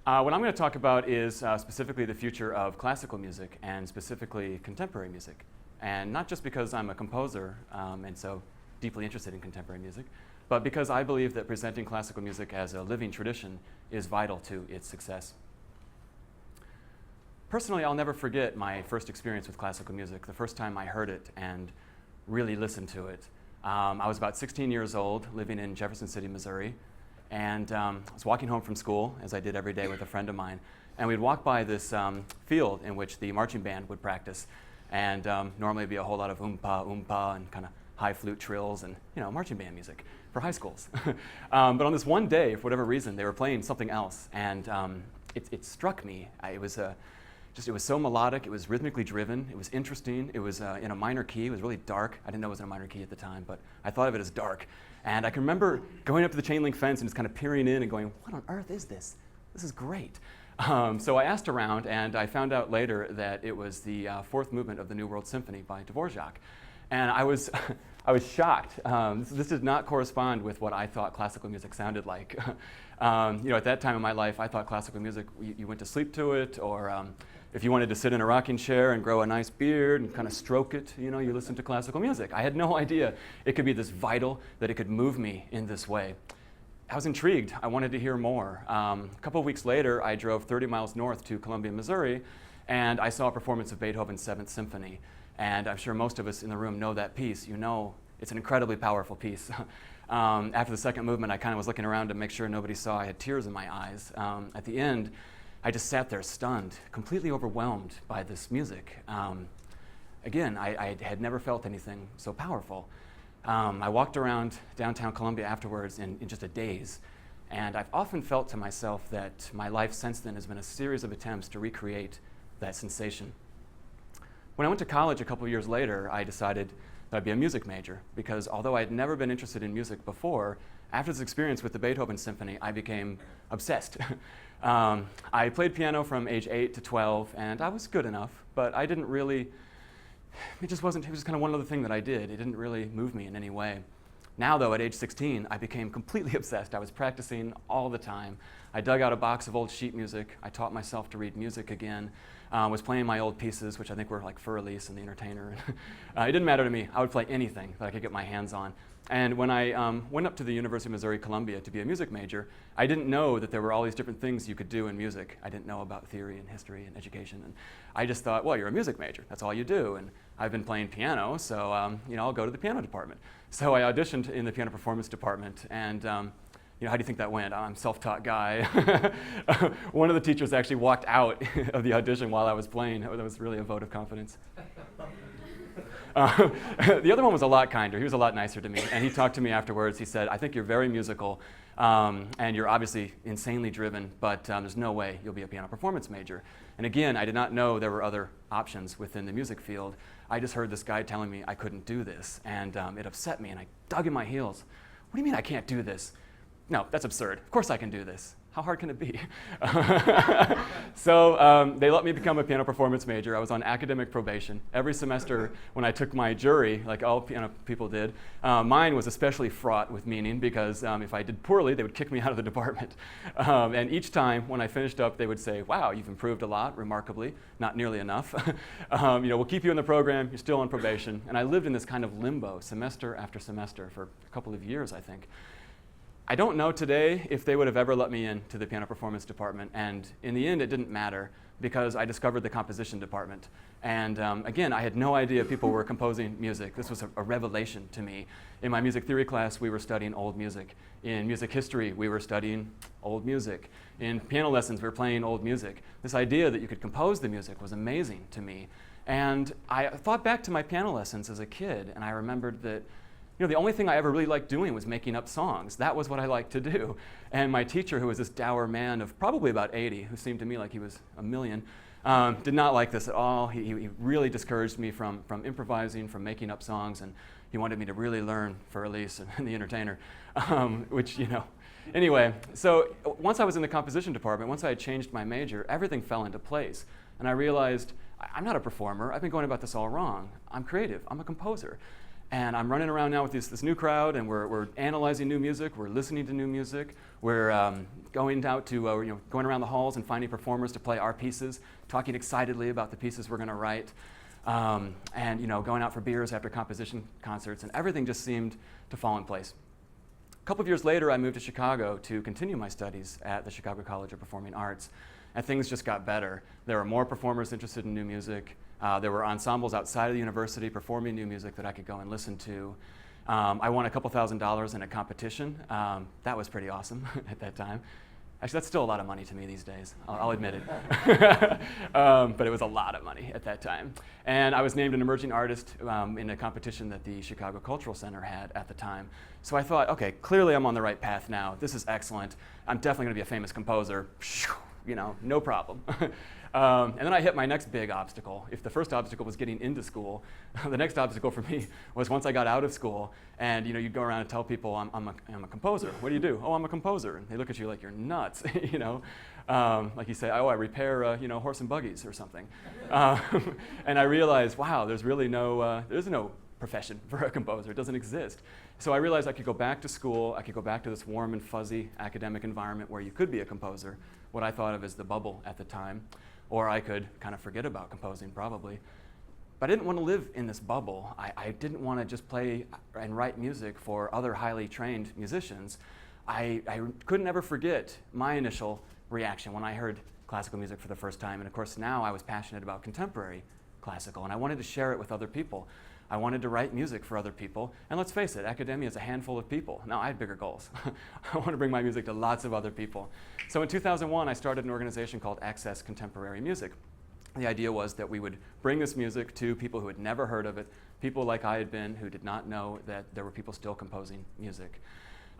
What I'm going to talk about is specifically the future of classical music and specifically contemporary music. And not just because I'm a composer and so deeply interested in contemporary music, but because I believe that presenting classical music as a living tradition is vital to its success. Personally, I'll never forget my first experience with classical music, the first time I heard it and really listened to it. I was about 16 years old, living in Jefferson City, Missouri, and I was walking home from school, as I did every day with a friend of mine, and we'd walk by this field in which the marching band would practice, and normally it'd be a whole lot of oompa, oompa, and kind of high flute trills and, marching band music for high schools. But on this one day, for whatever reason, they were playing something else, and it struck me. It was so melodic, it was rhythmically driven, it was interesting, it was in a minor key, it was really dark. I didn't know it was in a minor key at the time, but I thought of it as dark. And I can remember going up to the chain link fence and just kind of peering in and going, what on earth is this? This is great. So I asked around, and I found out later that it was the fourth movement of the New World Symphony by Dvorak. And I was shocked. This did not correspond with what I thought classical music sounded like. At that time in my life, I thought classical music, you went to sleep to it, or if you wanted to sit in a rocking chair and grow a nice beard and kind of stroke it, you listen to classical music. I had no idea it could be this vital, that it could move me in this way. I was intrigued. I wanted to hear more. A couple of weeks later, I drove 30 miles north to Columbia, Missouri, and I saw a performance of Beethoven's Seventh Symphony. And I'm sure most of us in the room know that piece. It's an incredibly powerful piece. After the second movement, I kind of was looking around to make sure nobody saw I had tears in my eyes. At the end, I just sat there stunned, completely overwhelmed by this music. Again, I had never felt anything so powerful. I walked around downtown Columbia afterwards in just a daze, and I've often felt to myself that my life since then has been a series of attempts to recreate that sensation. When I went to college a couple years later, I decided that I'd be a music major, because although I had never been interested in music before, after this experience with the Beethoven Symphony, I became obsessed. I played piano from age 8 to 12, and I was good enough, but I didn't really, it was just kind of one other thing that I did. It didn't really move me in any way. Now though, at age 16, I became completely obsessed. I was practicing all the time. I dug out a box of old sheet music. I taught myself to read music again. Was playing my old pieces, which I think were like Fur Elise and The Entertainer. It didn't matter to me. I would play anything that I could get my hands on. And when I went up to the University of Missouri Columbia to be a music major, I didn't know that there were all these different things you could do in music. I didn't know about theory and history and education. And I just thought, well, you're a music major. That's all you do. And I've been playing piano, so I'll go to the piano department. So I auditioned in the piano performance department, and how do you think that went? I'm a self-taught guy. One of the teachers actually walked out of the audition while I was playing. That was really a vote of confidence. The other one was a lot kinder. He was a lot nicer to me, and he talked to me afterwards. He said, I think you're very musical, and you're obviously insanely driven, but there's no way you'll be a piano performance major. And again, I did not know there were other options within the music field. I just heard this guy telling me I couldn't do this, and it upset me, and I dug in my heels. What do you mean I can't do this? No, that's absurd. Of course I can do this. How hard can it be? So they let me become a piano performance major. I was on academic probation. Every semester when I took my jury, like all piano people did, mine was especially fraught with meaning because if I did poorly, they would kick me out of the department. And each time when I finished up, they would say, wow, you've improved a lot, remarkably, not nearly enough. We'll keep you in the program, you're still on probation. And I lived in this kind of limbo semester after semester for a couple of years, I think. I don't know today if they would have ever let me into the piano performance department, and in the end it didn't matter because I discovered the composition department. And again, I had no idea people were composing music. This was a revelation to me. In my music theory class, we were studying old music. In music history, we were studying old music. In piano lessons, we were playing old music. This idea that you could compose the music was amazing to me. And I thought back to my piano lessons as a kid, and I remembered that the only thing I ever really liked doing was making up songs. That was what I liked to do. And my teacher, who was this dour man of probably about 80, who seemed to me like he was a million, did not like this at all. He really discouraged me from improvising, from making up songs, and he wanted me to really learn Fur Elise and The Entertainer, which, Anyway, so once I was in the composition department, once I had changed my major, everything fell into place. And I realized, I'm not a performer. I've been going about this all wrong. I'm creative. I'm a composer. And I'm running around now with this new crowd, and we're analyzing new music, we're listening to new music, we're going out to, going around the halls and finding performers to play our pieces, talking excitedly about the pieces we're going to write, and going out for beers after composition concerts, and everything just seemed to fall in place. A couple of years later, I moved to Chicago to continue my studies at the Chicago College of Performing Arts, and things just got better. There were more performers interested in new music. There were ensembles outside of the university performing new music that I could go and listen to. I won a couple $1,000s in a competition. That was pretty awesome at that time. Actually, that's still a lot of money to me these days, I'll admit it. But it was a lot of money at that time. And I was named an emerging artist in a competition that the Chicago Cultural Center had at the time. So I thought, okay, clearly I'm on the right path now. This is excellent. I'm definitely going to be a famous composer. No problem. And then I hit my next big obstacle. If the first obstacle was getting into school, the next obstacle for me was once I got out of school, and you'd go around and tell people I'm a composer. What do you do? Oh, I'm a composer. And they look at you like you're nuts. Like you say, oh, I repair horse and buggies or something. And I realized, wow, there's really there's no profession for a composer. It doesn't exist. So I realized I could go back to school. I could go back to this warm and fuzzy academic environment where you could be a composer, what I thought of as the bubble at the time. Or I could kind of forget about composing, probably. But I didn't want to live in this bubble. I didn't want to just play and write music for other highly trained musicians. I couldn't ever forget my initial reaction when I heard classical music for the first time. And of course, now I was passionate about contemporary classical, and I wanted to share it with other people. I wanted to write music for other people. And let's face it, academia is a handful of people. Now, I had bigger goals. I want to bring my music to lots of other people. So in 2001, I started an organization called Access Contemporary Music. The idea was that we would bring this music to people who had never heard of it, people like I had been who did not know that there were people still composing music.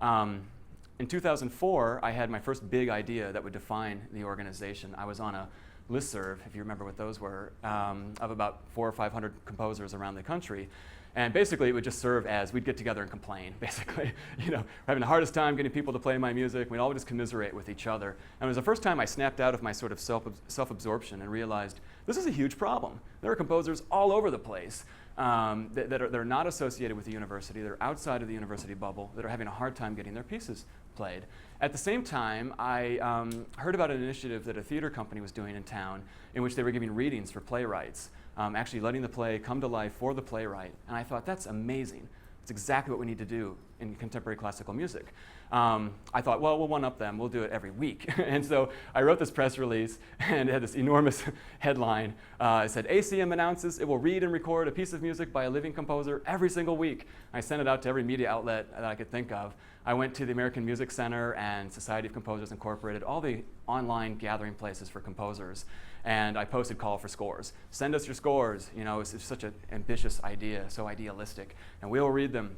In 2004, I had my first big idea that would define the organization. I was on a listserv, if you remember what those were, of about 400 or 500 composers around the country. And basically, it would just serve as we'd get together and complain, basically. We're having the hardest time getting people to play my music. We'd all just commiserate with each other. And it was the first time I snapped out of my sort of self-absorption and realized this is a huge problem. There are composers all over the place that are not associated with the university, that are outside of the university bubble, that are having a hard time getting their pieces played. At the same time, I heard about an initiative that a theater company was doing in town in which they were giving readings for playwrights, actually letting the play come to life for the playwright. And I thought, that's amazing. It's exactly what we need to do in contemporary classical music. I thought, well, we'll one-up them. We'll do it every week. And so I wrote this press release, and it had this enormous headline. It said, ACM announces it will read and record a piece of music by a living composer every single week. I sent it out to every media outlet that I could think of. I went to the American Music Center and Society of Composers Incorporated, all the online gathering places for composers. And I posted call for scores. Send us your scores. It's such an ambitious idea, so idealistic. And we'll read them.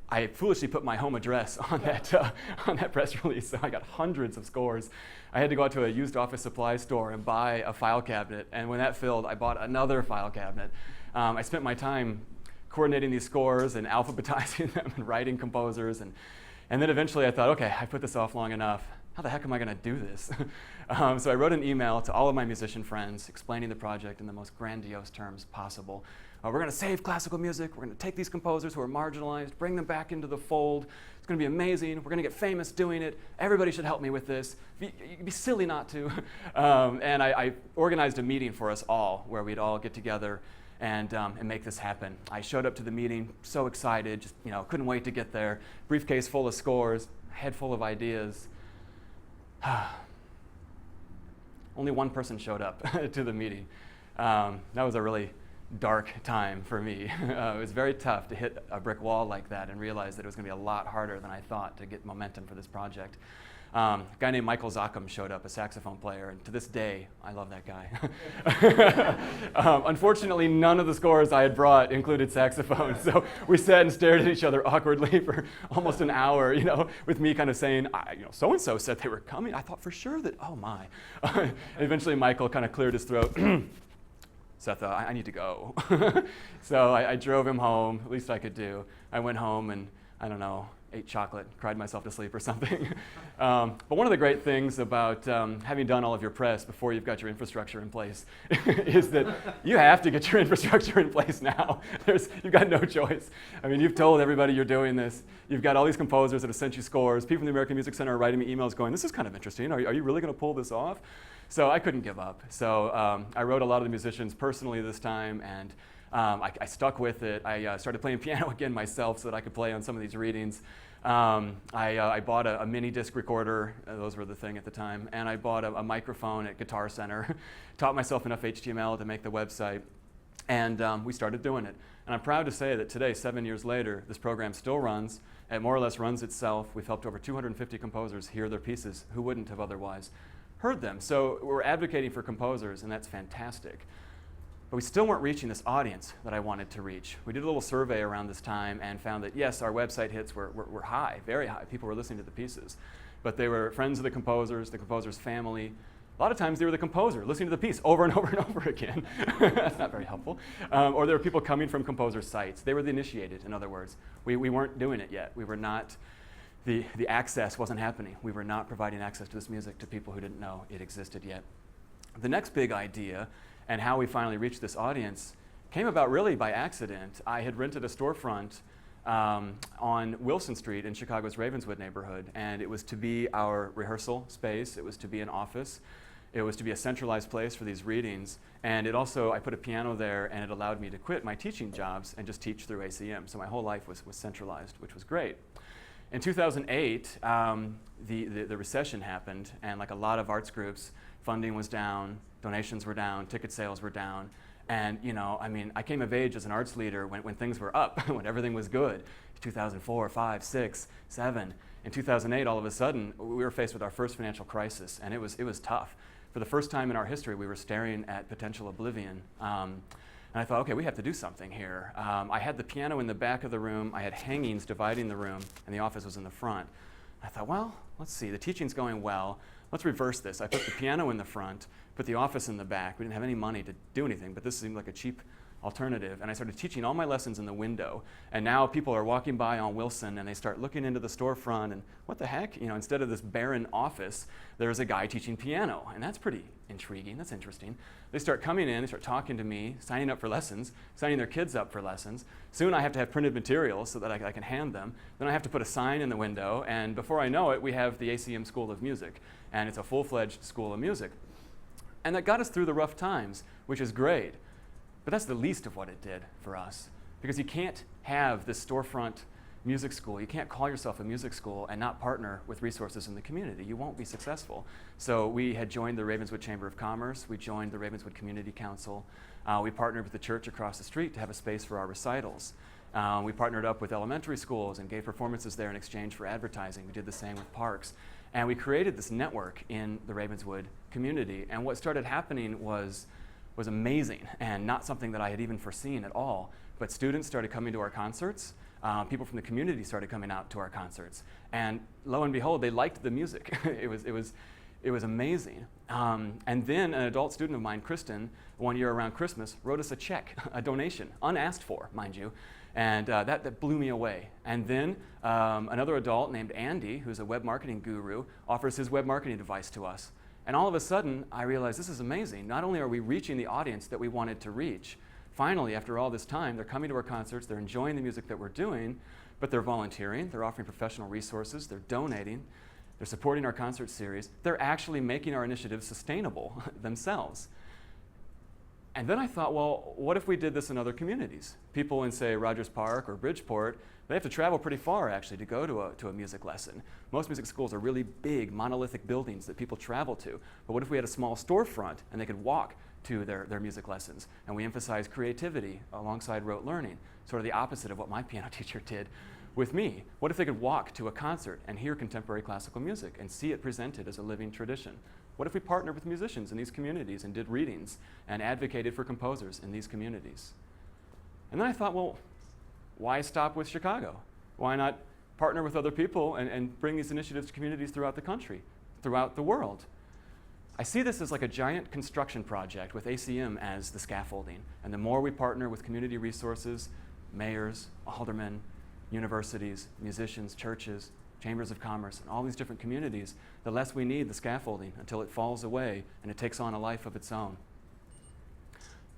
I foolishly put my home address on that press release, so I got hundreds of scores. I had to go out to a used office supply store and buy a file cabinet, and when that filled, I bought another file cabinet. I spent my time coordinating these scores and alphabetizing them and writing composers, and then eventually I thought, okay, I put this off long enough. How the heck am I going to do this? So I wrote an email to all of my musician friends explaining the project in the most grandiose terms possible. We're going to save classical music. We're going to take these composers who are marginalized, bring them back into the fold. It's going to be amazing. We're going to get famous doing it. Everybody should help me with this. You'd be silly not to. And I organized a meeting for us all where we'd all get together and make this happen. I showed up to the meeting so excited, just couldn't wait to get there. Briefcase full of scores, head full of ideas. Only one person showed up to the meeting. That was a really dark time for me. It was very tough to hit a brick wall like that and realize that it was going to be a lot harder than I thought to get momentum for this project. A guy named Michael Zachem showed up, a saxophone player, and to this day, I love that guy. Unfortunately, none of the scores I had brought included saxophone, so we sat and stared at each other awkwardly for almost an hour, with me kind of saying, so-and-so said they were coming. I thought for sure that, oh my. Eventually, Michael kind of cleared his throat. Seth, I need to go. So I drove him home, at least I could do. I went home and, I don't know, ate chocolate, cried myself to sleep or something. But one of the great things about having done all of your press before you've got your infrastructure in place is that you have to get your infrastructure in place now. You've got no choice. I mean, you've told everybody you're doing this. You've got all these composers that have sent you scores. People from the American Music Center are writing me emails going, this is kind of interesting. Are you really going to pull this off? So I couldn't give up. So I wrote a lot of the musicians personally this time, and I stuck with it. I started playing piano again myself so that I could play on some of these readings. I bought a mini disc recorder, those were the thing at the time, and I bought a microphone at Guitar Center, taught myself enough HTML to make the website, and we started doing it. And I'm proud to say that today, 7 years later, this program still runs. It more or less runs itself. We've helped over 250 composers hear their pieces who wouldn't have otherwise heard them. So we're advocating for composers, and that's fantastic. But we still weren't reaching this audience that I wanted to reach. We did a little survey around this time and found that, yes, our website hits were high, very high. People were listening to the pieces. But they were friends of the composer's family. A lot of times they were the composer listening to the piece over and over and over again. That's not very helpful. Or there were people coming from composer sites. They were the initiated, in other words. We weren't doing it yet. We were not, the access wasn't happening. We were not providing access to this music to people who didn't know it existed yet. The next big idea, and how we finally reached this audience, came about really by accident. I had rented a storefront on Wilson Street in Chicago's Ravenswood neighborhood, and it was to be our rehearsal space. It was to be an office. It was to be a centralized place for these readings, and it also, I put a piano there, and it allowed me to quit my teaching jobs and just teach through ACM. So my whole life was centralized, which was great. In 2008, the recession happened, and like a lot of arts groups, funding was down, donations were down, ticket sales were down. And I came of age as an arts leader when things were up, when everything was good. 2004, 5, 6, 7. In 2008, all of a sudden, we were faced with our first financial crisis, and it was tough. For the first time in our history, we were staring at potential oblivion. And I thought, okay, we have to do something here. I had the piano in the back of the room. I had hangings dividing the room, and the office was in the front. I thought, well, let's see. The teaching's going well. Let's reverse this. I put the piano in the front, put the office in the back. We didn't have any money to do anything, but this seemed like a cheap alternative. And I started teaching all my lessons in the window. And now people are walking by on Wilson, and they start looking into the storefront, and what the heck? Instead of this barren office, there's a guy teaching piano. And that's pretty intriguing. That's interesting. They start coming in, they start talking to me, signing up for lessons, signing their kids up for lessons. Soon I have to have printed materials so that I can hand them. Then I have to put a sign in the window, and before I know it, we have the ACM School of Music. And it's a full-fledged school of music. And that got us through the rough times, which is great. But that's the least of what it did for us. Because you can't have this storefront music school. You can't call yourself a music school and not partner with resources in the community. You won't be successful. So we had joined the Ravenswood Chamber of Commerce. We joined the Ravenswood Community Council. We partnered with the church across the street to have a space for our recitals. We partnered up with elementary schools and gave performances there in exchange for advertising. We did the same with parks. And we created this network in the Ravenswood community. And what started happening was amazing and not something that I had even foreseen at all. But students started coming to our concerts. People from the community started coming out to our concerts. And lo and behold, they liked the music. It was amazing. And then an adult student of mine, Kristen, one year around Christmas, wrote us a check, a donation, unasked for, mind you. And that blew me away. And then another adult named Andy, who's a web marketing guru, offers his web marketing device to us. And all of a sudden, I realized this is amazing. Not only are we reaching the audience that we wanted to reach, finally, after all this time, they're coming to our concerts, they're enjoying the music that we're doing, but they're volunteering, they're offering professional resources, they're donating, they're supporting our concert series, they're actually making our initiatives sustainable themselves. And then I thought, well, what if we did this in other communities? People in, say, Rogers Park or Bridgeport, they have to travel pretty far, actually, to go to a music lesson. Most music schools are really big, monolithic buildings that people travel to. But what if we had a small storefront and they could walk to their music lessons? And we emphasize creativity alongside rote learning, sort of the opposite of what my piano teacher did with me. What if they could walk to a concert and hear contemporary classical music and see it presented as a living tradition? What if we partnered with musicians in these communities and did readings and advocated for composers in these communities? And then I thought, well, why stop with Chicago? Why not partner with other people and bring these initiatives to communities throughout the country, throughout the world? I see this as like a giant construction project with ACM as the scaffolding. And the more we partner with community resources, mayors, aldermen, universities, musicians, churches, chambers of commerce, and all these different communities, the less we need the scaffolding until it falls away and it takes on a life of its own.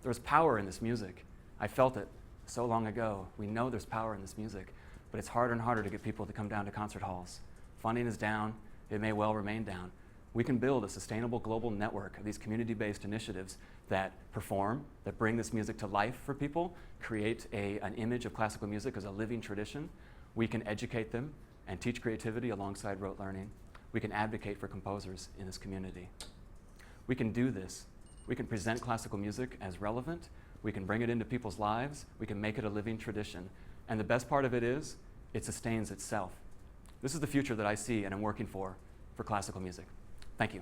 There's power in this music. I felt it so long ago. We know there's power in this music, but it's harder and harder to get people to come down to concert halls. Funding is down. It may well remain down. We can build a sustainable global network of these community-based initiatives that perform, that bring this music to life for people, create an image of classical music as a living tradition. We can educate them and teach creativity alongside rote learning. We can advocate for composers in this community. We can do this. We can present classical music as relevant. We can bring it into people's lives. We can make it a living tradition. And the best part of it is, it sustains itself. This is the future that I see and am working for classical music. Thank you.